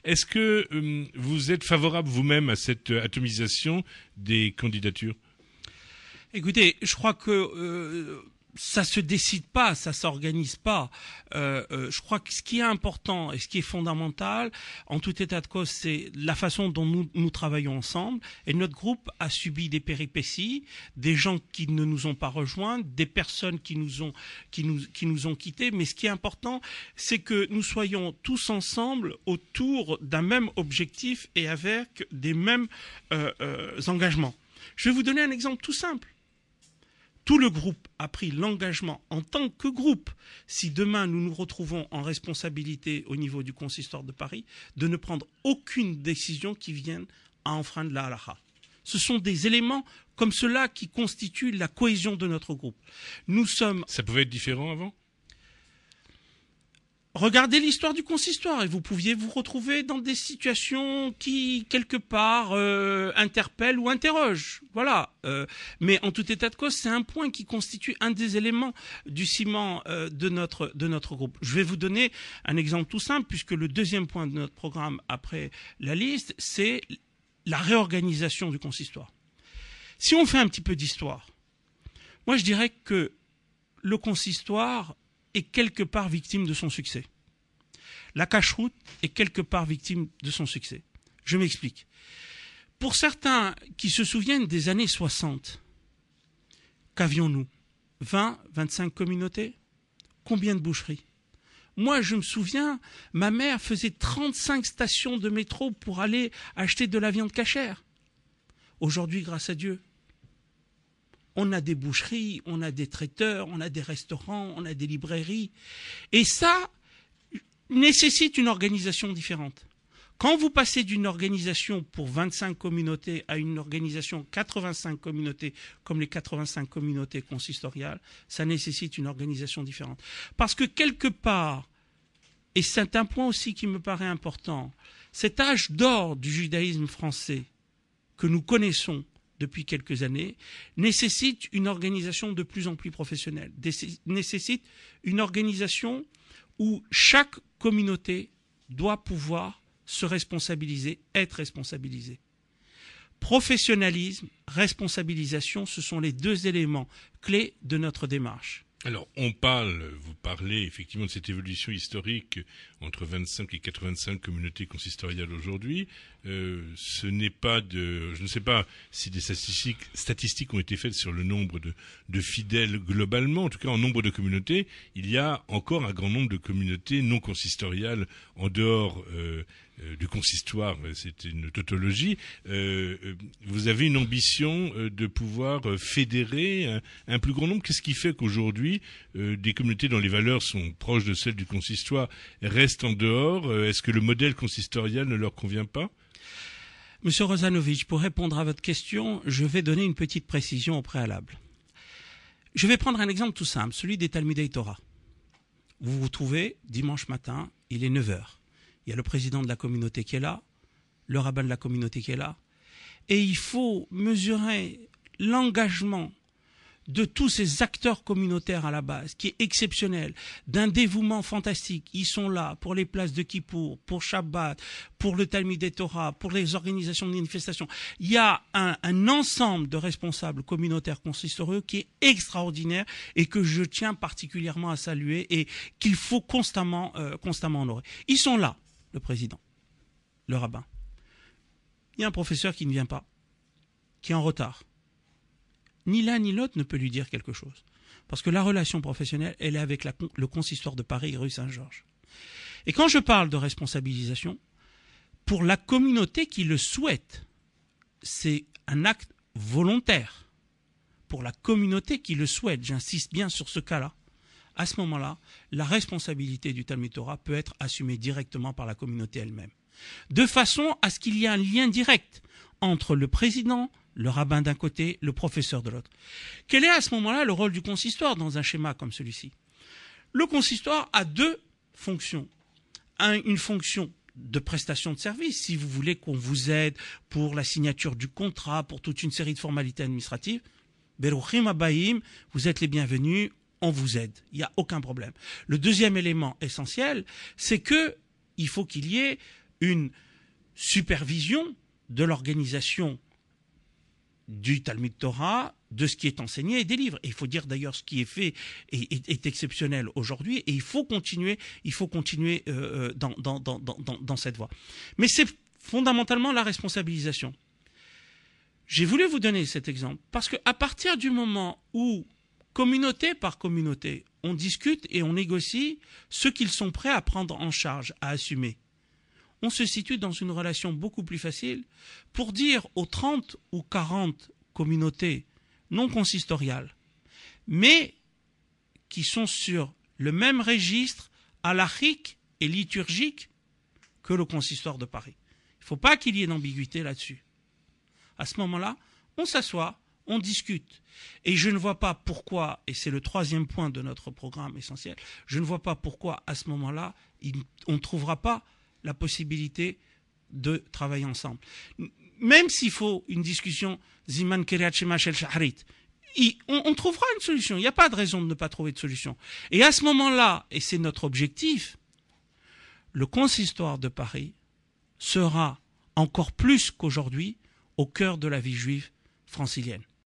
Est-ce que vous êtes favorable vous-même à cette atomisation des candidatures? Écoutez, je crois que ça se décide pas, ça s'organise pas. Je crois que ce qui est important et ce qui est fondamental, en tout état de cause, c'est la façon dont nous travaillons ensemble. Et notre groupe a subi des péripéties, des gens qui ne nous ont pas rejoints, des personnes qui nous ont quittés. Mais ce qui est important, c'est que nous soyons tous ensemble autour d'un même objectif et avec des mêmes engagements. Je vais vous donner un exemple tout simple. Tout le groupe a pris l'engagement en tant que groupe, si demain nous nous retrouvons en responsabilité au niveau du consistoire de Paris, de ne prendre aucune décision qui vienne à enfreindre la halakha. Ce sont des éléments comme cela qui constituent la cohésion de notre groupe. Ça pouvait être différent avant ? Regardez l'histoire du consistoire et vous pouviez vous retrouver dans des situations qui, quelque part, interpellent ou interrogent. Voilà. Mais en tout état de cause, c'est un point qui constitue un des éléments du ciment de notre groupe. Je vais vous donner un exemple tout simple, puisque le deuxième point de notre programme après la liste, c'est la réorganisation du consistoire. Si on fait un petit peu d'histoire, moi je dirais que le consistoire est quelque part victime de son succès. La cache-route est quelque part victime de son succès. Je m'explique. Pour certains qui se souviennent des années 60, qu'avions-nous ? 20, 25 communautés ? Combien de boucheries ? Moi, je me souviens, ma mère faisait 35 stations de métro pour aller acheter de la viande cachère. Aujourd'hui, grâce à Dieu, on a des boucheries, on a des traiteurs, on a des restaurants, on a des librairies. Et ça nécessite une organisation différente. Quand vous passez d'une organisation pour 25 communautés à une organisation 85 communautés, comme les 85 communautés consistoriales, ça nécessite une organisation différente. Parce que quelque part, et c'est un point aussi qui me paraît important, cet âge d'or du judaïsme français que nous connaissons depuis quelques années, nécessite une organisation de plus en plus professionnelle, nécessite une organisation où chaque communauté doit pouvoir se responsabiliser, être responsabilisée. Professionnalisme, responsabilisation, ce sont les deux éléments clés de notre démarche. Alors, vous parlez effectivement de cette évolution historique entre 25 et 85 communautés consistoriales aujourd'hui. Je ne sais pas si des statistiques ont été faites sur le nombre de fidèles globalement. En tout cas, en nombre de communautés, il y a encore un grand nombre de communautés non consistoriales en dehors du consistoire. C'est une tautologie. Vous avez une ambition de pouvoir fédérer un plus grand nombre. Qu'est-ce qui fait qu'aujourd'hui, des communautés dont les valeurs sont proches de celles du consistoire restent en dehors? Est-ce que le modèle consistorial ne leur convient pas? Monsieur Rosanovich, pour répondre à votre question, je vais donner une petite précision au préalable. Je vais prendre un exemple tout simple, celui des Talmudei Torah. Vous vous trouvez dimanche matin, il est 9h. Il y a le président de la communauté qui est là, le rabbin de la communauté qui est là, et il faut mesurer l'engagement de tous ces acteurs communautaires à la base, qui est exceptionnel, d'un dévouement fantastique. Ils sont là pour les places de Kippour, pour Shabbat, pour le Talmidei Torah, pour les organisations de manifestations. Il y a un ensemble de responsables communautaires consistoriaux qui est extraordinaire et que je tiens particulièrement à saluer et qu'il faut constamment honorer. Ils sont là, le président, le rabbin. Il y a un professeur qui ne vient pas, qui est en retard. Ni l'un ni l'autre ne peut lui dire quelque chose. Parce que la relation professionnelle, elle est avec le consistoire de Paris, rue Saint-Georges. Et quand je parle de responsabilisation, pour la communauté qui le souhaite, c'est un acte volontaire. Pour la communauté qui le souhaite, j'insiste bien sur ce cas-là, à ce moment-là, la responsabilité du Talmud Torah peut être assumée directement par la communauté elle-même. De façon à ce qu'il y ait un lien direct entre le président, le rabbin d'un côté, le professeur de l'autre. Quel est à ce moment-là le rôle du consistoire dans un schéma comme celui-ci? Le consistoire a deux fonctions. Une fonction de prestation de service, si vous voulez qu'on vous aide pour la signature du contrat, pour toute une série de formalités administratives, Beruchim Abaïm, vous êtes les bienvenus, on vous aide, il n'y a aucun problème. Le deuxième élément essentiel, c'est que il faut qu'il y ait une supervision de l'organisation du Talmud Torah, de ce qui est enseigné et des livres. Et il faut dire d'ailleurs ce qui est fait est exceptionnel aujourd'hui et il faut continuer dans cette voie. Mais c'est fondamentalement la responsabilisation. J'ai voulu vous donner cet exemple parce qu'à partir du moment où, communauté par communauté, on discute et on négocie ce qu'ils sont prêts à prendre en charge, à assumer, on se situe dans une relation beaucoup plus facile pour dire aux 30 ou 40 communautés non consistoriales, mais qui sont sur le même registre halachique et liturgique que le consistoire de Paris. Il ne faut pas qu'il y ait d'ambiguïté là-dessus. À ce moment-là, on s'assoit, on discute. Et je ne vois pas pourquoi, et c'est le troisième point de notre programme essentiel, je ne vois pas pourquoi à ce moment-là, on ne trouvera pas la possibilité de travailler ensemble. Même s'il faut une discussion, Ziman Kiryat Shema Shel Shaharit, on trouvera une solution. Il n'y a pas de raison de ne pas trouver de solution. Et à ce moment-là, et c'est notre objectif, le consistoire de Paris sera encore plus qu'aujourd'hui au cœur de la vie juive francilienne.